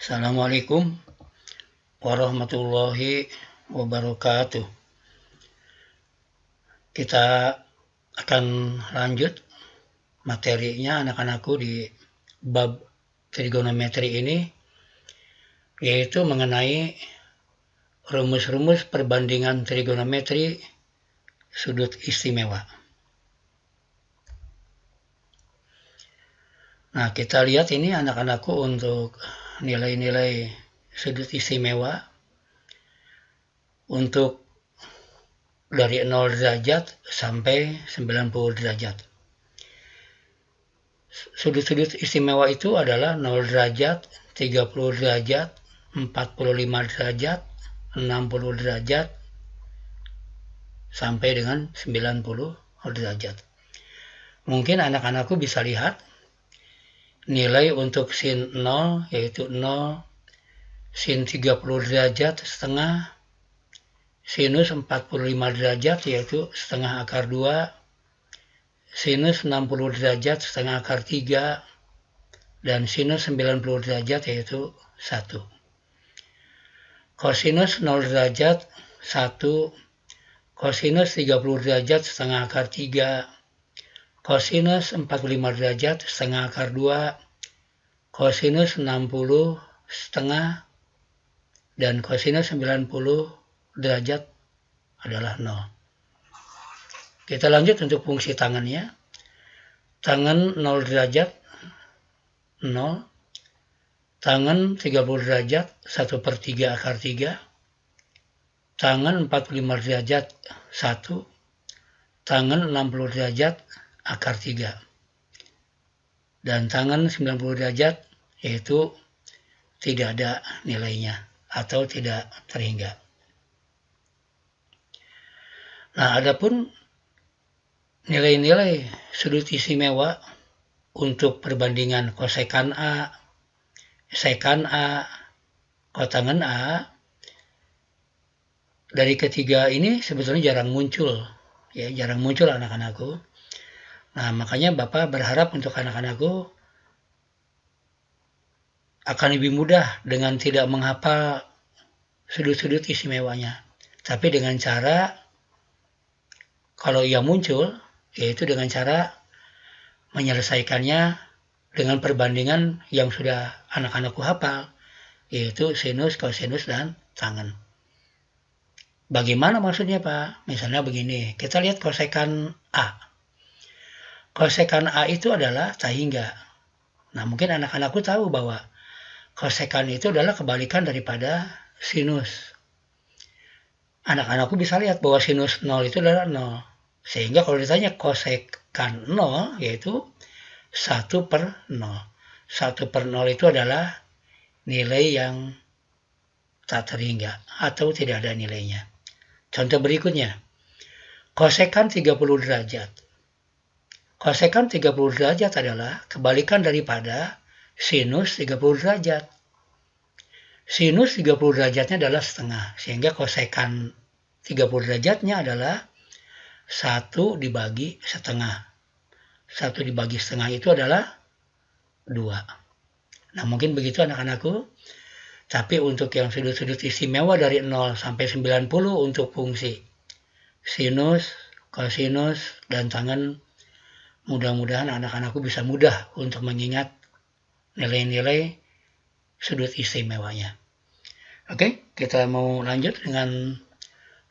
Assalamualaikum warahmatullahi wabarakatuh. Kita akan lanjut materinya anak-anakku di bab trigonometri ini, yaitu mengenai rumus-rumus perbandingan trigonometri sudut istimewa. Nah, kita lihat ini anak-anakku untuk nilai-nilai sudut istimewa untuk dari 0 derajat sampai 90 derajat. Sudut-sudut istimewa itu adalah 0 derajat, 30 derajat, 45 derajat, 60 derajat, sampai dengan 90 derajat. Mungkin anak-anakku bisa lihat nilai untuk sin 0 yaitu 0, sin 30 derajat setengah, sinus 45 derajat yaitu setengah akar 2, sinus 60 derajat setengah akar 3, dan sinus 90 derajat yaitu 1. Kosinus 0 derajat 1, kosinus 30 derajat setengah akar 3, kosinus 45 derajat setengah akar 2, kosinus 60 setengah, dan kosinus 90 derajat adalah 0. Kita lanjut untuk fungsi tangannya. Tangan 0 derajat 0, tangan 30 derajat 1/3 akar 3, tangan 45 derajat 1, tangan 60 derajat akar 3, dan tangan 90 derajat yaitu tidak ada nilainya atau tidak terhingga. Nah, adapun nilai-nilai sudut istimewa untuk perbandingan kosekan A, sekan A, kotangen A, dari ketiga ini sebetulnya jarang muncul, ya, jarang muncul anak-anakku. Nah, makanya Bapak berharap untuk anak-anakku akan lebih mudah dengan tidak menghafal sudut-sudut istimewanya, tapi dengan cara, kalau ia muncul, yaitu dengan cara menyelesaikannya dengan perbandingan yang sudah anak-anakku hafal, yaitu sinus, kosinus, dan tangen. Bagaimana maksudnya, Pak? Misalnya begini, kita lihat kosekan A. Kosekan A itu adalah tahingga. Nah, mungkin anak-anakku tahu bahwa kosekan itu adalah kebalikan daripada sinus. Anak-anakku bisa lihat bahwa sinus 0 itu adalah 0. Sehingga kalau ditanya kosekan 0, yaitu 1/0. 1/0 itu adalah nilai yang tak terhingga atau tidak ada nilainya. Contoh berikutnya, kosekan 30 derajat. Kosekan 30 derajat adalah kebalikan daripada sinus 30 derajat. Sinus 30 derajatnya adalah setengah, sehingga kosekan 30 derajatnya adalah 1 dibagi setengah. 1 dibagi setengah itu adalah 2. Nah, mungkin begitu anak-anakku. Tapi untuk yang sudut-sudut istimewa dari 0 sampai 90 untuk fungsi sinus, kosinus, dan tangen, mudah-mudahan anak-anakku bisa mudah untuk mengingat nilai-nilai sudut istimewanya. Oke, kita mau lanjut dengan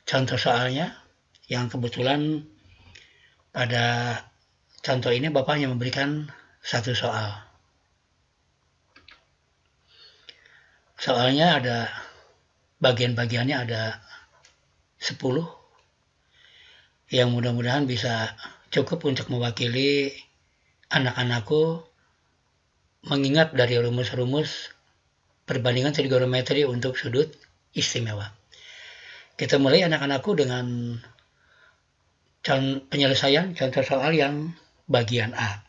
contoh soalnya, yang kebetulan pada contoh ini Bapak hanya memberikan satu soal. Soalnya ada bagian-bagiannya ada 10 yang mudah-mudahan bisa cukup untuk mewakili anak-anakku mengingat dari rumus-rumus perbandingan trigonometri untuk sudut istimewa. Kita mulai anak-anakku dengan penyelesaian contoh soal yang bagian A.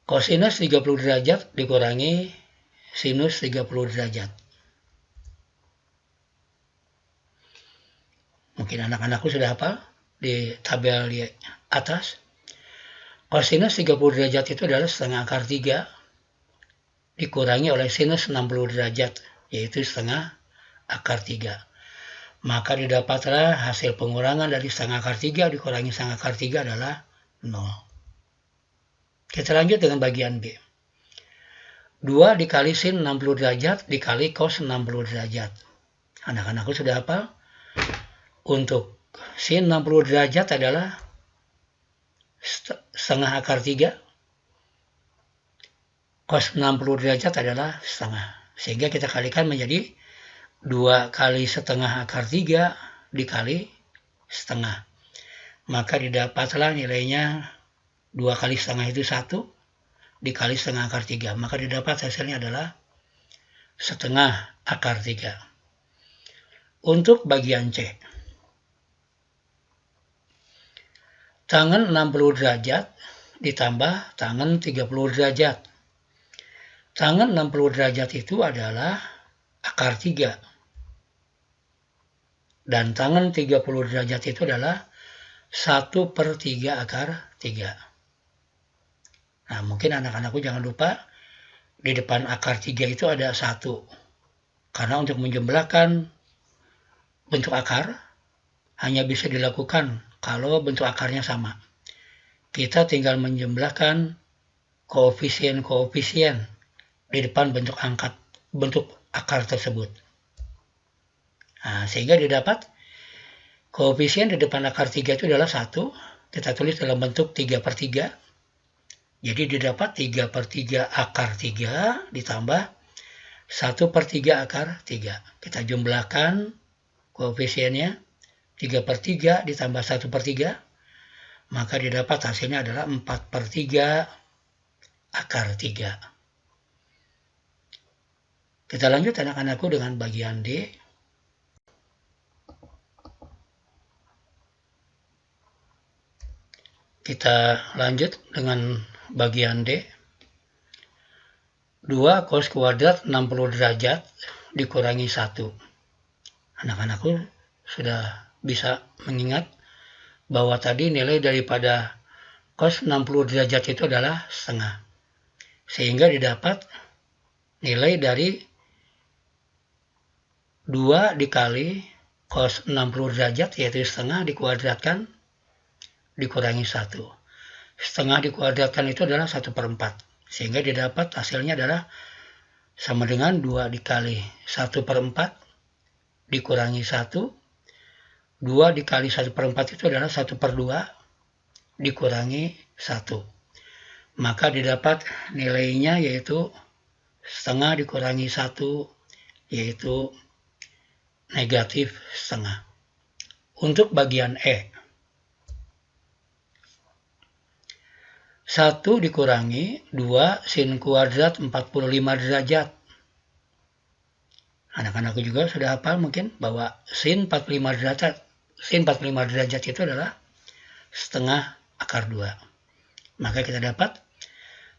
Kosinus 30 derajat dikurangi sinus 30 derajat. Mungkin anak-anakku sudah hafal di tabel di atas. Kosinus 30 derajat itu adalah setengah akar 3 dikurangi oleh sinus 60 derajat, yaitu setengah akar 3. Maka didapatlah hasil pengurangan dari setengah akar 3 dikurangi setengah akar 3 adalah 0. Kita lanjut dengan bagian B. 2 dikali sin 60 derajat dikali cos 60 derajat. Anak-anakku sudah hafal? Untuk sin 60 derajat adalah setengah akar 3. Cos 60 derajat adalah setengah. Sehingga kita kalikan menjadi 2 kali setengah akar 3 dikali setengah. Maka didapatlah nilainya 2 kali setengah itu 1 dikali setengah akar 3. Maka didapat hasilnya adalah setengah akar 3. Untuk bagian C. Tangan 60 derajat ditambah tangan 30 derajat. Tangan 60 derajat itu adalah akar 3. Dan tangan 30 derajat itu adalah 1/3 akar 3. Nah, mungkin anak-anakku jangan lupa di depan akar 3 itu ada 1. Karena untuk menjumlahkan bentuk akar hanya bisa dilakukan kalau bentuk akarnya sama. Kita tinggal menjumlahkan koefisien-koefisien di depan bentuk akar tersebut. Nah, sehingga didapat koefisien di depan akar 3 itu adalah 1. Kita tulis dalam bentuk 3/3. Jadi didapat 3/3 akar 3 ditambah 1/3 akar 3. Kita jumlahkan koefisiennya 3/3 ditambah 1/3. Maka didapat hasilnya adalah 4/3 akar 3. Kita lanjut anak-anakku dengan bagian D. Kita lanjut dengan bagian D. 2 cos kuadrat 60 derajat dikurangi 1. Anak-anakku sudah bisa mengingat bahwa tadi nilai daripada cos 60 derajat itu adalah setengah. Sehingga didapat nilai dari 2 dikali cos 60 derajat yaitu setengah dikuadratkan dikurangi 1. Setengah dikuadratkan itu adalah 1/4. Sehingga didapat hasilnya adalah sama dengan 2 dikali 1/4 dikurangi 1. 2 dikali 1/4 itu adalah 1/2 dikurangi 1. Maka didapat nilainya yaitu setengah dikurangi 1 yaitu negatif setengah. Untuk bagian E. 1 dikurangi 2 sin kuadrat 45 derajat. Anak-anakku juga sudah hafal mungkin bahwa sin 45 derajat itu adalah setengah akar 2. Maka kita dapat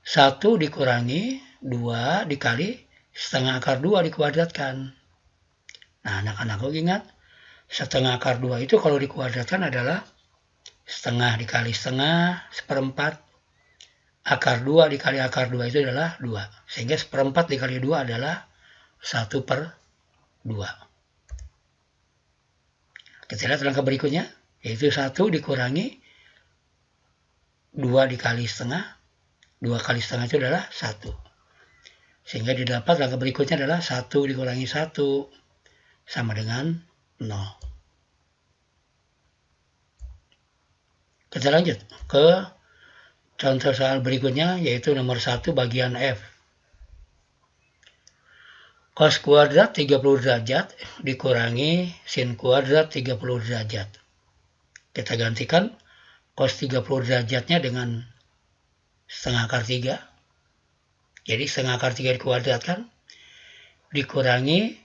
1 dikurangi 2 dikali setengah akar 2 dikuadratkan. Nah, anak-anakku ingat, setengah akar 2 itu kalau dikuadratkan adalah setengah dikali setengah, 1/4. Akar 2 dikali akar 2 itu adalah 2. Sehingga 1/4 dikali 2 adalah 1/2. Kita lihat langkah berikutnya, yaitu 1 dikurangi 2 dikali setengah. 2 kali setengah itu adalah 1. Sehingga didapat langkah berikutnya adalah 1 dikurangi 1 sama dengan 0. Kita lanjut ke contoh soal berikutnya, yaitu nomor 1 bagian F. Cos kuadrat 30 derajat dikurangi sin kuadrat 30 derajat. Kita gantikan cos 30 derajatnya dengan setengah akar 3. Jadi setengah akar 3 dikuadratkan dikurangi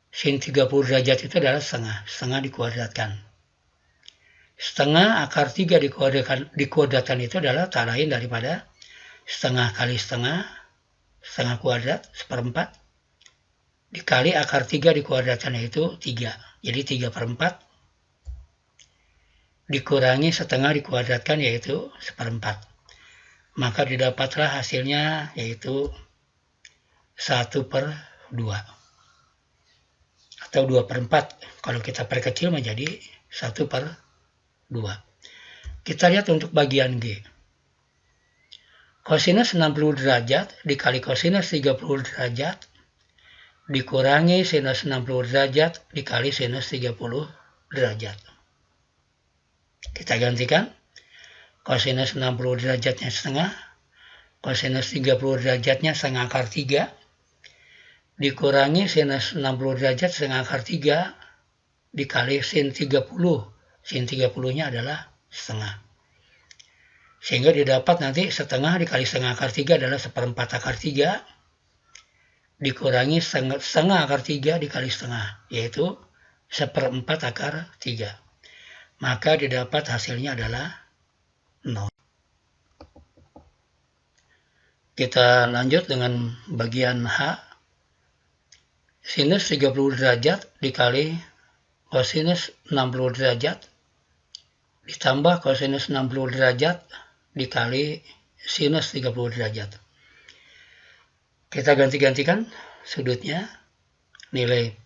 sin 30 derajat itu adalah setengah. Setengah dikuadratkan. Setengah akar 3 dikuadratkan itu adalah tak lain daripada setengah kali setengah, setengah kuadrat, 1/4, dikali akar 3 dikuadratkan yaitu 3. Jadi 3/4 dikurangi setengah dikuadratkan yaitu 1/4. Maka didapatlah hasilnya yaitu 1/2 atau 2/4 kalau kita perkecil menjadi 1/2. Kita lihat untuk bagian G. Kosinus 60 derajat dikali kosinus 30 derajat dikurangi sinus 60 derajat dikali sinus 30 derajat. Kita gantikan. Kosinus 60 derajatnya setengah, kosinus 30 derajatnya setengah akar 3, dikurangi sinus 60 derajat setengah akar 3, dikali sin 30. Sin 30-nya adalah setengah. Sehingga didapat nanti setengah dikali setengah akar 3 adalah 1/4 akar 3, dikurangi setengah akar 3 dikali setengah, yaitu 1/4 akar 3. Maka didapat hasilnya adalah 0. Kita lanjut dengan bagian H. Sinus 30 derajat dikali kosinus 60 derajat ditambah kosinus 60 derajat dikali sinus 30 derajat. Kita ganti-gantikan sudutnya, nilai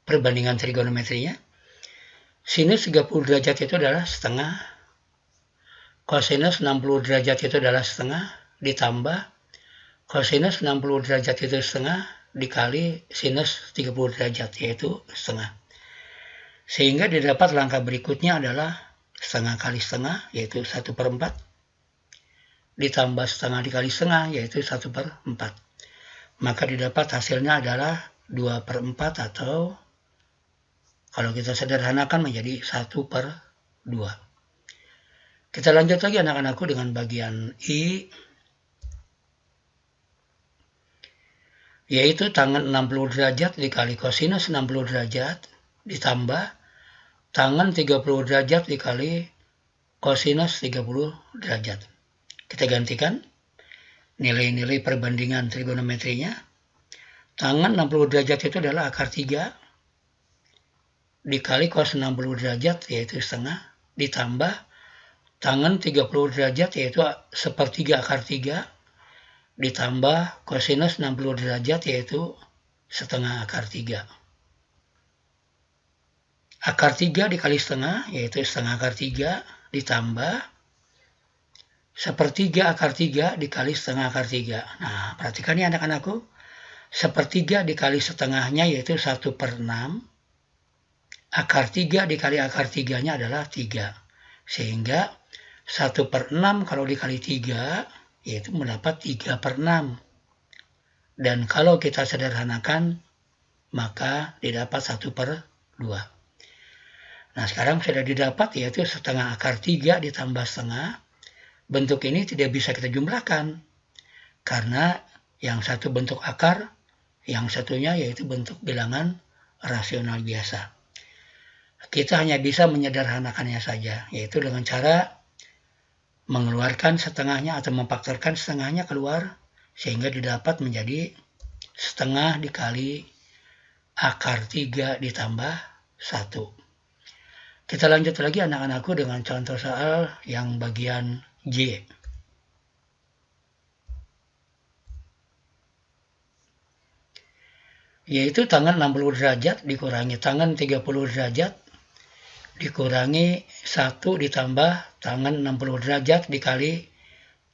perbandingan trigonometrinya. Sinus 30 derajat itu adalah setengah, kosinus 60 derajat itu adalah setengah, ditambah kosinus 60 derajat itu setengah, dikali sinus 30 derajat, yaitu setengah. Sehingga didapat langkah berikutnya adalah setengah kali setengah, yaitu 1/4, ditambah setengah dikali setengah, yaitu 1/4. Maka didapat hasilnya adalah 2/4 atau kalau kita sederhanakan menjadi 1/2. Kita lanjut lagi anak-anakku dengan bagian I, yaitu tangan 60 derajat dikali kosinus 60 derajat ditambah tangan 30 derajat dikali kosinus 30 derajat. Kita gantikan nilai-nilai perbandingan trigonometrinya. Tangan 60 derajat itu adalah akar 3 dikali cos 60 derajat yaitu setengah, ditambah tangan 30 derajat yaitu 1/3 akar 3, ditambah kosinus 60 derajat yaitu setengah akar 3. Akar 3 dikali setengah yaitu setengah akar 3, ditambah 1/3 akar 3 dikali setengah akar 3. Nah, perhatikan ya anak-anakku. 1/3 dikali setengahnya yaitu 1/6. Akar 3 dikali akar 3-nya adalah 3. Sehingga 1/6 kalau dikali 3 yaitu mendapat 3/6. Dan kalau kita sederhanakan maka didapat 1/2. Nah, sekarang sudah didapat yaitu setengah akar 3 ditambah setengah. Bentuk ini tidak bisa kita jumlahkan. Karena yang satu bentuk akar, yang satunya yaitu bentuk bilangan rasional biasa. Kita hanya bisa menyederhanakannya saja, yaitu dengan cara mengeluarkan setengahnya atau memfaktorkan setengahnya keluar, sehingga didapat menjadi setengah dikali akar 3 ditambah 1. Kita lanjut lagi anak-anakku dengan contoh soal yang bagian J. Yaitu tangan 60 derajat dikurangi tangan 30 derajat dikurangi 1 ditambah tangan 60 derajat dikali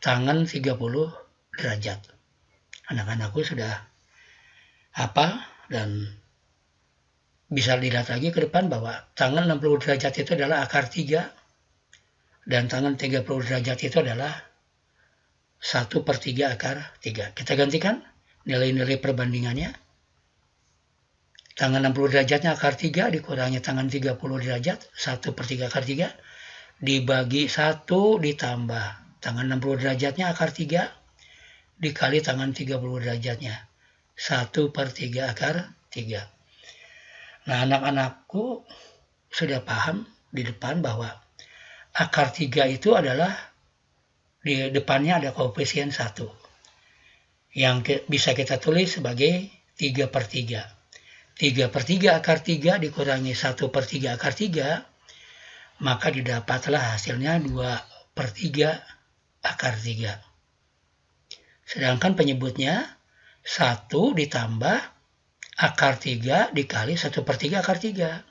tangan 30 derajat. Anak-anakku sudah hafal dan bisa dilihat lagi ke depan bahwa tangan 60 derajat itu adalah akar 3 dan tangan 30 derajat itu adalah 1/3 akar 3. Kita gantikan nilai-nilai perbandingannya. Tangan 60 derajatnya akar 3 dikurangi tangan 30 derajat 1/3 akar 3 dibagi 1 ditambah tangan 60 derajatnya akar 3 dikali tangan 30 derajatnya 1/3 akar 3. Nah, anak-anakku sudah paham di depan bahwa akar 3 itu adalah di depannya ada koefisien 1 yang bisa kita tulis sebagai 3/3. 3/3 akar 3 dikurangi 1/3 akar 3 maka didapatlah hasilnya 2/3 akar 3. Sedangkan penyebutnya 1 ditambah akar 3 dikali 1/3 akar 3.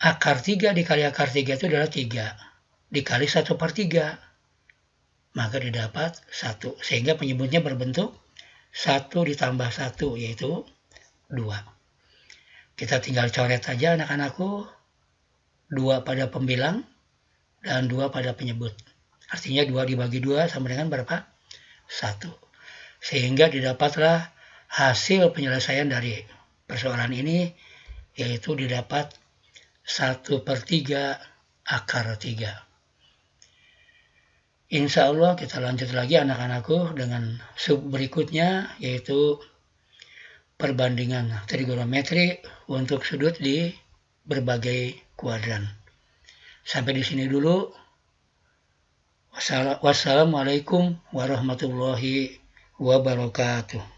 Akar 3 dikali akar 3 itu adalah 3. Dikali 1/3. Maka didapat 1. Sehingga penyebutnya berbentuk 1 ditambah 1, yaitu 2. Kita tinggal coret saja anak-anakku. 2 pada pembilang dan 2 pada penyebut. Artinya 2 dibagi 2 sama dengan berapa? 1. Sehingga didapatlah hasil penyelesaian dari persoalan ini, yaitu didapat 1/3 akar 3. Insya Allah kita lanjut lagi anak-anakku dengan sub berikutnya, yaitu perbandingan trigonometri untuk sudut di berbagai kuadran. Sampai di sini dulu. Wassalamualaikum warahmatullahi wabarakatuh.